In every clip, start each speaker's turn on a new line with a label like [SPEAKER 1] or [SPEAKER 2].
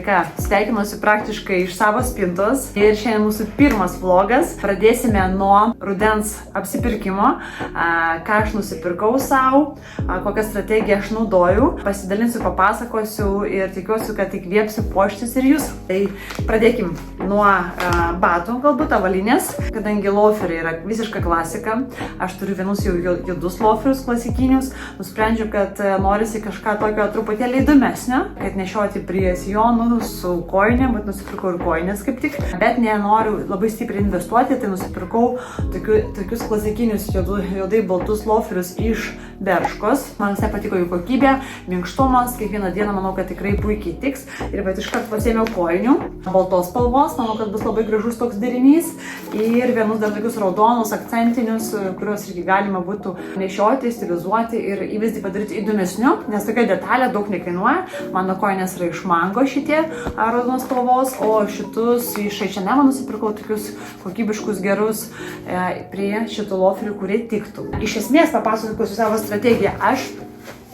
[SPEAKER 1] ką, sveikinuosi praktiškai iš savo spintos ir šiandien mūsų pirmas vlogas. Pradėsime nuo rudens apsipirkimo, ką aš nusipirkau savo, kokią strategiją aš naudoju. Pasidalinsiu, papasakosiu ir tikiuosi, kad įkvėpsiu puoštis ir jūs. Tai pradėkim nuo batų, galbūt avalinės, kadangi loferiai yra visiška klasika. Aš turiu vienus jau judus loferius klasikinius. Nusprendžiau, kad norisi kažką tokio truputėlį įdomesnio, kad nešioti prie sijonų su kojinėm, bet nusipirkau ir kojinės kaip tik. Bet nenoriu labai stipriai investuoti, tai nusipirkau tokius klasikinius juodai baltus loferius iš Berškos. Man visai patiko jų kokybė, minkštumas, kiekvieną dieną manau, kad tikrai puikiai tiks. Ir bet iškart pasėmiau kojinių, baltos spalvos, manau, kad bus labai gražus toks derinys. Ir vienus dar tokius raudonus, akcentinius, kuriuos irgi galima būtų nešioti, stilizuoti ir įvaizdį padaryti įdomesniu, nes tokia detalė daug nekainuoja. Mano kojinės yra iš mango šitie raudonos spalvos, o šitus iš H&M nusipirkau tokius kokybiškus gerus prie šitų loferių, kurie tiktų. Iš esmės papasakosiu savo strategiją. Aš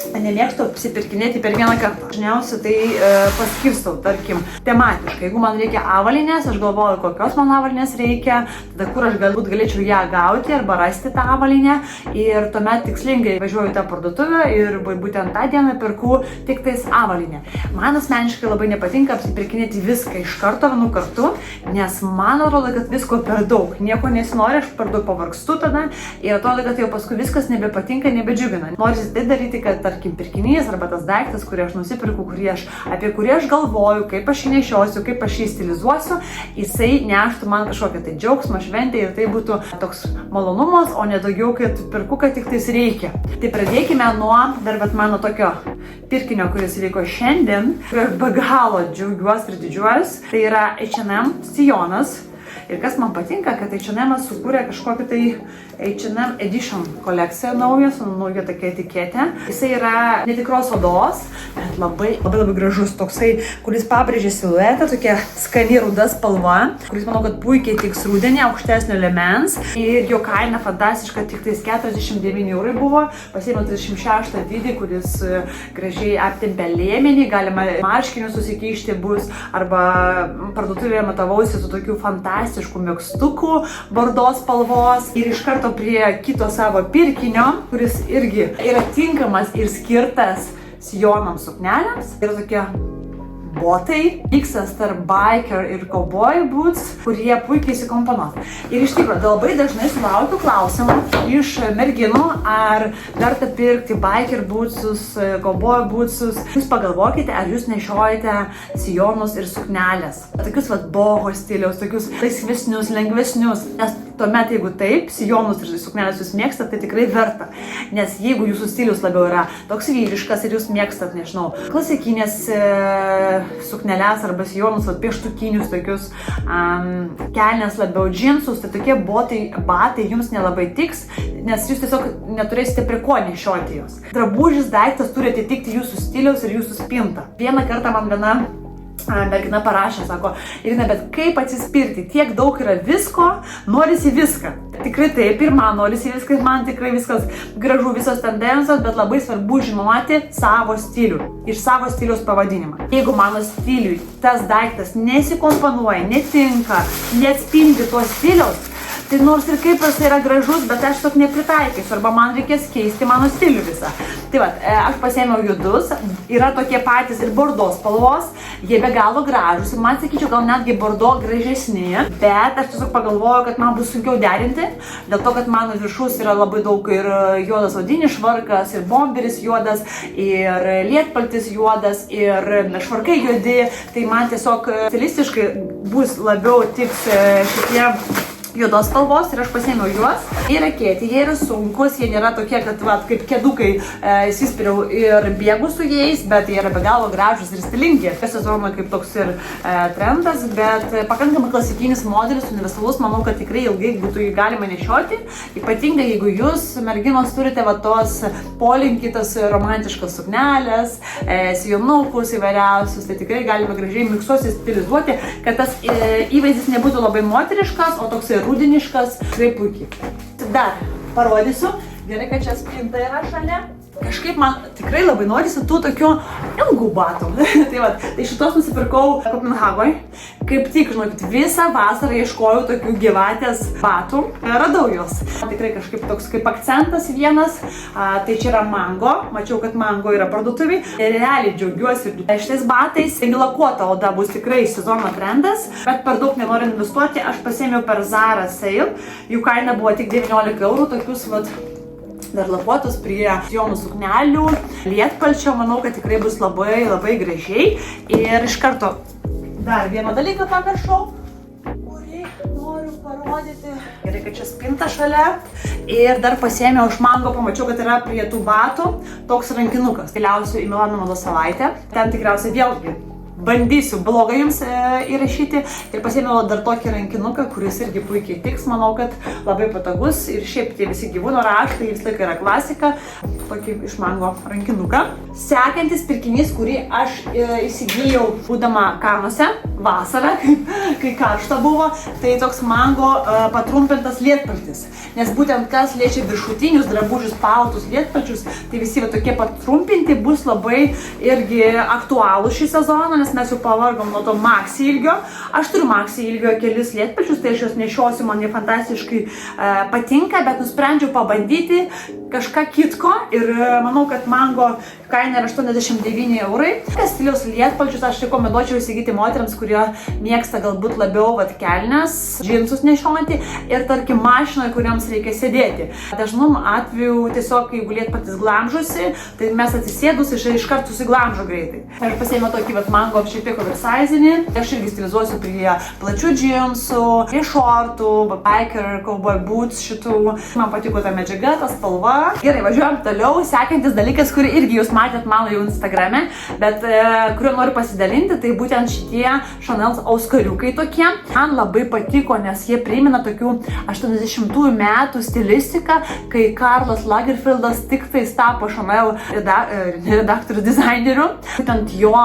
[SPEAKER 1] nemėgstu apsipirkinėti per vieną kartą. Dažniausiai tai paskirstau, tarkim, tematiškai. Jeigu man reikia avalynės, aš galvoju, kokios man avalynės reikia, tada kur aš galbūt galėčiau ją gauti arba rasti tą avalynę. Ir tuomet tikslingai važiuoju į tą parduotuvę ir būtent tą dieną pirku tik tais avalynę. Man asmeniškai labai nepatinka apsipirkinėti viską iš karto vienu kartu, nes man atrodo, kad visko per daug. Nieko nesinori, aš per daug pavargstu tada ir atrodo, kad jau paskui viskas nebepatinka, nebedžiugina. Norisi tai daryti, kad tarkim pirkinys arba tas daiktas, kurį aš nusipirku, apie kurį aš galvoju, kaip aš jį nešiosiu, kaip aš jį stilizuosiu, jisai neštų man kažkokią tai džiaugsmą, šventę ir tai būtų toks malonumas, o ne daugiau, kad pirku, kad tik tais reikia. Tai pradėkime nuo mano tokio pirkinio, kuris vyko šiandien, kur aš be galo džiaugiuosi ir didžiuojuosi. Tai yra H&M sijonas. Ir kas man patinka, kad H&M sukūrė kažkokią tai H&M Edition kolekciją naują, su nauja tokia etiketė. Jisai yra netikros odos, bet labai gražus toksai, kuris pabrėžia siluetą, tokia skani ruda spalva, kuris manau, kad puikiai tiks rudenį, aukštesnio liemens. Ir jo kaina fantastiška, tik tais 49 eurai buvo. Pasiėmiau 36 dydį, kuris gražiai aptempia liemenį, galima marškinius susikišti bus, arba parduotuvėje matavausi su tokiu fantastišku megztuku bordos spalvos. Ir iš karto prie kito savo pirkinio, kuris irgi yra tinkamas ir skirtas sijonams, suknelėms. Yra tokie botai, miksas tarp biker ir cowboy boots, kurie puikiai įsikomponuoja. Ir iš tikrųjų, labai dažnai sulaukiu klausimų iš merginų, ar verta pirkti biker bootsus, cowboy bootsus. Jūs pagalvokite, ar jūs nešiojate sijonus ir suknelės. Tokius boho stiliaus, tokius laisvesnius, lengvesnius. Nes tuomet, jeigu taip, sijonus ir suknelės jūs mėgstat, tai tikrai verta. Nes jeigu jūsų stilius labiau yra toks vyriškas ir jūs mėgstat, nežinau, klasikinės suknelės arba sijonus, pieštukinius tokius, kelnes labiau džinsus, tai tokie batai jums nelabai tiks, nes jūs tiesiog neturėsite prie ko nešioti jos. Drabužis, daiktas turi atitikti jūsų stiliaus ir jūsų spintą. Vieną kartą man viena mergina parašė, sako, Irina, bet kaip atsispirti? Tiek daug yra visko, norisi viską. Tikrai taip, ir man norisi viskas, man tikrai viskas gražu, visos tendencijos, bet labai svarbu žinoti savo stilių ir savo stiliaus pavadinimą. Jeigu mano stiliui tas daiktas nesikomponuoja, netinka, neatspindi to stiliaus, tai nors ir kaip jis yra gražus, bet aš tok nepritaikysiu, arba man reikės keisti mano stilių visą. Tai va, aš pasėmiau judus, yra tokie patys ir bordos spalvos, jie be galo gražus, ir man sakyčiau, gal netgi bordo gražesni, bet aš tiesiog pagalvoju, kad man bus sunkiau derinti, dėl to, kad mano viršus yra labai daug ir juodas odinis švarkas, ir bomberis juodas, ir lietpaltis juodas, ir švarkai juodi, tai man tiesiog stilistiškai bus labiau tiks šitie juodos spalvos ir aš pasėmiau juos. Jie yra kieti, jie yra sunkus, jie nėra tokie, kad kaip kėdukai įsispiriau ir bėgu su jais, bet jie yra be galo gražus ir stilingi. Sezono kaip toks ir trendas, bet pakankamai klasikinis modelis, universalus, manau, kad tikrai ilgai būtų jį galima nešioti. Ypatingai, jeigu jūs, merginos, turite tos polinkitas romantiškas suknelės, sijonukus įvairiausius, tai tikrai galime gražiai miksuoti, stilizuoti, kad tas įvaizdis nebūtų labai moteriškas, o toks rudeniškas, tikrai puikiai. Dar parodysiu. Gerai, kad čia spinta yra šalia. Kažkaip man tikrai labai norisi tų tokių ilgų batų. tai šitos nusipirkau Kopenhagoje. Kaip tik, žinokit, visą vasarą ieškojau tokių gyvatės batų. Radau juos. Tikrai kažkaip toks kaip akcentas vienas. Tai čia yra Mango. Mačiau, kad Mango yra parduotuvėj. Realiai džiaugiuosi šitais batais. Lakuota oda bus tikrai sezono trendas. Bet per daug nenoriu investuoti. Aš pasiėmiau per Zara sale. Jų kaina buvo tik 19 eurų. Tokius, dar lakuotus prie sijonų suknelių, lietpalčio, manau, kad tikrai bus labai, labai gražiai. Ir iš karto dar vieną dalyką pamiršau, kurį noriu parodyti. Gerai, kad čia spinta šalia. Ir dar pasiėmiau iš Mango, pamačiau, kad yra prie tų batų toks rankinukas. Keliausiu į Milano mados savaitę. Ten tikriausiai vėlgi bandysiu blogą jums įrašyti ir pasiėmiau dar tokį rankinuką, kuris irgi puikiai tiks, manau, kad labai patogus ir šiaip tie visi gyvūno raštai vis laik yra klasika, tokį iš Mango rankinuką. Sekantis pirkinys, kurį aš įsigijau būdama Kanuose vasarą, kai karšta buvo, tai toks Mango patrumpintas lietpaltis. Nes būtent kas liečia viršutinius drabužius, paltus, lietpalčius, tai visi tokie patrumpinti bus labai irgi aktualūs šį sezoną, nes mes jau pavargom nuo to maxi ilgio. Aš turiu maxi ilgio kelis lietpalčius, tai aš juos nešiosiu, man jie fantastiškai patinka, bet nusprendžiau pabandyti kažką kitko ir manau, kad Mango kaina yra 89 eurai. Kas stiliaus lietpalčius aš rekomenduočiau įsigyti moteriams, kurie mėgsta galbūt labiau kelnes, džinsus nešioti ir tarkim mašinoje, kuriems reikia sėdėti. Dažnu atveju tiesiog, jeigu lietpaltis glamžusi, tai mes atsisėdus iš karto susiglamžo greitai. Aš pasiėmiau tokį Mango šiek tiek oversizinį. Aš irgi stilizuosiu prie plačių džinsų, prie šortų, biker, cowboy boots šitų. Man patiko ta medžiaga, ta spalva. Gerai, važiuojam toliau. Sekantis dalykas, kurį irgi jūs matėt mano jau Instagrame, bet kuriuo noriu pasidalinti, tai būtent šitie Chanel auskariukai tokie. Man labai patiko, nes jie primena tokių 80-ųjų metų stilistiką, kai Karlas Lagerfeldas tik tais tapo Chanel redaktorių dizaineriu. Būtent jo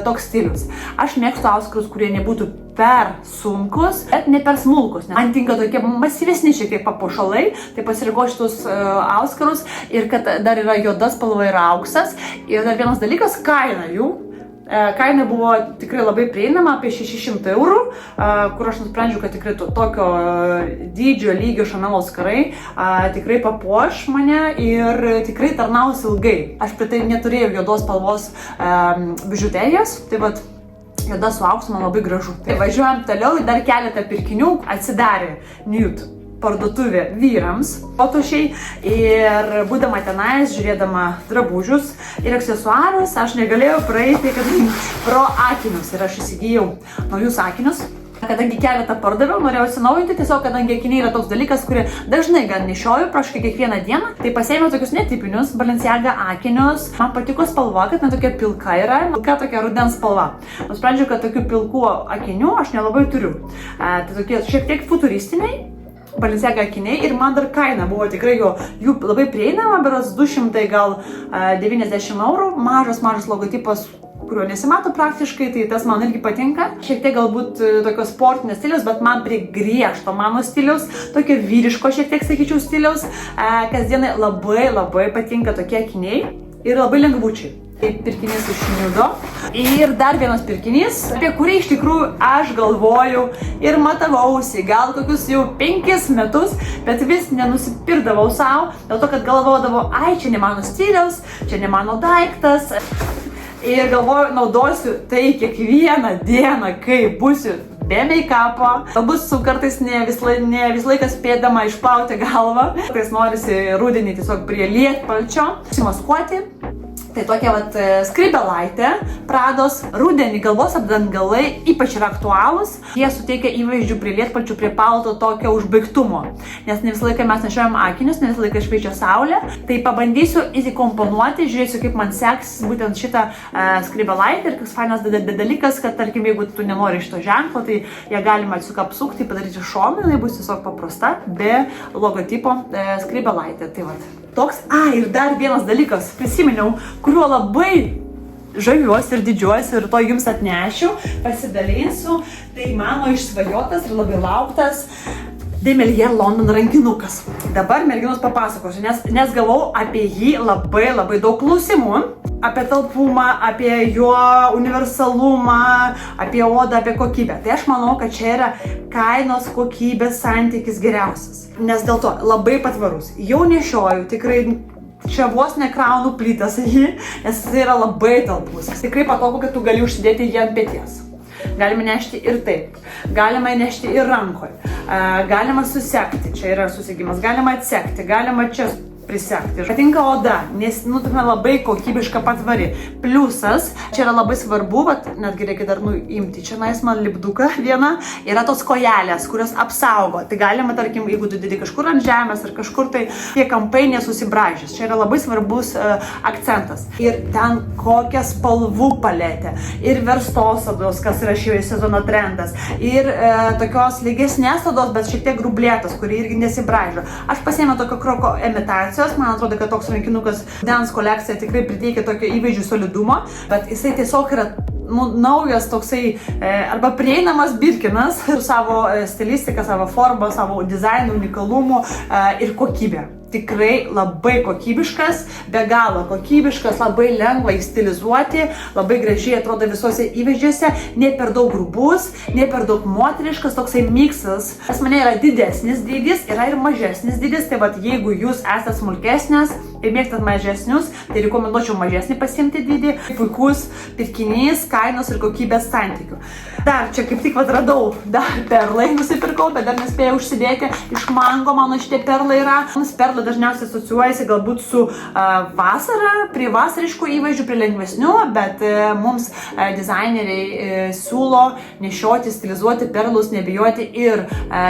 [SPEAKER 1] toks stilius. Aš mėgstu auskarus, kurie nebūtų per sunkus, bet ne per smulkus. Man tinka tokie masyvesni šiek tiek papuošalai, tai pasirinkau šitus auskarus ir kad dar yra juoda spalva ir auksas. Ir dar vienas dalykas, kaina jų. Kaina buvo tikrai labai prieinama, apie 600 eurų, kur aš nusprendžiau, kad tikrai tokio dydžio lygio Chanel auskarai tikrai papuoš mane ir tikrai tarnaus ilgai. Aš prie tai neturėjau juodos spalvos bižuterijos, tai vat juoda su auksu man labai gražu. Tai važiuojam toliau, dar keletą pirkinių atsidarė Nude parduotuvė vyrams, fotošiai ir būdama tenais, žiūrėdama drabužius ir aksesuarus, aš negalėjau praeiti pro akinius ir aš įsigijau naujus akinius. Kadangi keletą pardaviau, norėjau atsinaujinti, tiesiog kadangi akiniai yra toks dalykas, kurį dažnai gan nešioju praškai kiekvieną dieną, tai pasiėmiau tokius netipinius Balenciaga akinius. Man patiko spalva, kad tokia pilka yra, pilka tokia rudens spalva. Nusprendžiau, kad tokių pilkų akinių aš nelabai turiu. Tai tokie šiek tiek futuristiniai Balenciaga akiniai ir man dar kaina buvo tikrai jų labai prieinama, berods 200 gal 90 eurų, mažas logotipas, kurio nesimato praktiškai, tai tas man irgi patinka. Šiek tiek galbūt tokios sportinės stiliaus, bet man prie griežto mano stiliaus, tokio vyriško šiek tiek, sakyčiau, stiliaus. Kasdienai labai patinka tokie akiniai ir labai lengvučiai. Tai pirkinys iš Nude. Ir dar vienas pirkinys, apie kurį iš tikrųjų aš galvojau ir matavausi gal kokius jau 5 metus, bet vis nenusipirkdavau savo, dėl to, kad galvodavau, ai, čia ne mano stiliaus, čia ne mano daiktas. Ir galvoju, naudosiu tai kiekvieną dieną, kai būsiu be make-upo. Galbūt kartais ne vis laiką spėdama išplauti galvą. Kartais norisi rudenį tiesiog prie lietpalčio sumaskuoti. Tai tokia skrybelaitė, Prados, rudenį galvos apdangalai ypač yra aktualūs. Jie suteikia įvaizdžių prie lietpalčių, prie palto tokio užbaigtumo. Nes ne visą laiką mes nešiojam akinius, ne visą laiką šviečia saulė. Tai pabandysiu įsikomponuoti, žiūrėsiu, kaip man seksis būtent šitą skrybelaitę. Ir kas fainas dalykas, kad tarkim, jeigu tu nenori šito ženklo, tai ją galima tiesiog apsukti, padaryti šoną, jinai bus tiesiog paprasta, be logotipo skrybelaitė. Tai toks. Ir dar vienas dalykas, prisiminiau, kuriuo labai žaviuosi ir didžiuosi ir to jums atnešiu, pasidalinsiu. Tai mano išsvajotas ir labai lauktas Demelier London rankinukas. Dabar merginos papasakosiu, nes gavau apie jį labai daug klausimų. Apie talpumą, apie jo universalumą, apie odą, apie kokybę. Tai aš manau, kad čia yra kainos kokybės santykis geriausias. Nes dėl to labai patvarus. Jau nešioju, tikrai čia vos nekraunu plytas jį, nes jis yra labai talpus. Tikrai patogu, kad tu gali užsidėti jį ant peties. Galima nešti ir taip, galima nešti ir rankoje, galima susekti, čia yra susegimas, galima atsekti, galima čia prisekti. Patinka oda, nes labai kokybiška patvari. Pliusas, čia yra labai svarbu, netgi reikia dar imti, čia nais man lipduką vieną, yra tos kojelės, kurios apsaugo. Tai galima, tarkim, jeigu tu didi kažkur ant žemės ar kažkur, tai tie kampai nesusibražys. Čia yra labai svarbus akcentas. Ir ten kokia spalvų paletė, ir verstos odos, kas yra šio sezono trendas, ir tokios lygesnės odos, bet šiek tiek grublėtos, kuri irgi nesibražo. Aš pasiėmiau tokio kroko imitacijos. Man atrodo, kad toks rankinukas Dance kolekcija tikrai priteikia tokio įvaizdžių solidumo, bet jisai tiesiog yra naujas toksai arba prieinamas Birkinas su savo stilistika, savo forma, savo dizainu, unikalumu ir kokybė. Tikrai labai kokybiškas, be galo kokybiškas, labai lengva įstilizuoti, labai gražiai atrodo visose įvaizdžiuose, ne per daug grubus, ne per daug moteriškas, toksai miksas. Pas mane yra didesnis dydis, yra ir mažesnis dydis, tai jeigu jūs esate smulkesnės ir mėgstat mažesnius, tai rekomenduočiau mažesnį pasiimti dydį. Puikus pirkinys, kainos ir kokybės santykių. Dar čia kaip tik radau, dar perlai nusipirkau, bet dar nespėjau užsidėti. Iš mango mano šitie perlai yra. Perlai dažniausiai asociuojasi galbūt su vasara, prie vasariškų įvaizdžių, prie lengvesnių, bet mums dizaineriai siūlo nešioti, stilizuoti perlus, nebijoti ir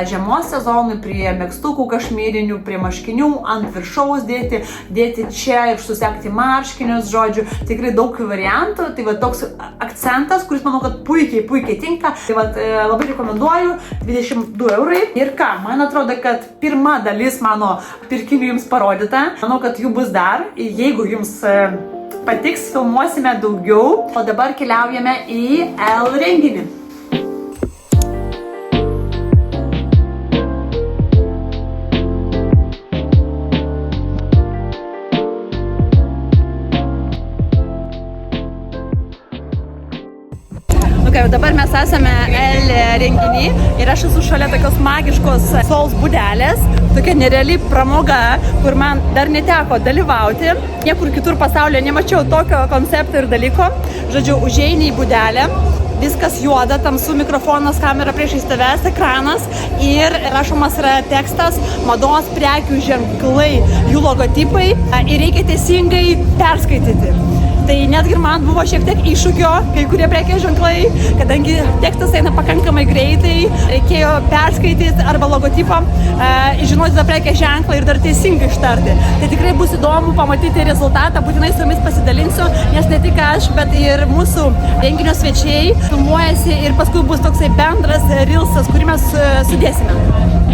[SPEAKER 1] žiemos sezonui, prie megztukų kašmyrinių, prie marškinių, ant viršaus dėti čia ir susekti marškinius, žodžiu, tikrai daug variantų. Tai toks akcentas, kuris manau, kad puikiai tinka. Tai labai rekomenduoju, 22 eurai. Ir ką, man atrodo, kad pirma dalis mano pirkinių jums parodyta. Manau, kad jų bus dar. Jeigu jums patiks, filmuosime daugiau. O dabar keliaujame į L renginį. Dabar mes esame L renginį ir aš esu šalia tokios magiškos Souls būdelės, tokia nereali pramoga, kur man dar neteko dalyvauti. Niekur kitur pasaulyje nemačiau tokio koncepto ir dalyko. Žodžiu, užeini į būdelę, viskas juoda, tamsu, mikrofonas, kamera priešais tavęs, ekranas ir rašomas yra tekstas, mados prekių ženklai, jų logotipai ir reikia teisingai perskaityti. Tai netgi man buvo šiek tiek iššūkio, kai kurie prekės ženklai, kadangi tekstas eina pakankamai greitai, reikėjo perskaityti arba logotipą, žinoti tą prekės ženklą ir dar teisingai ištarti. Tai tikrai bus įdomu pamatyti rezultatą, būtinai su jumis pasidalinsiu, nes ne tik aš, bet ir mūsų renginio svečiai filmuojasi ir paskui bus toksai bendras reelsas, kurį mes sudėsime.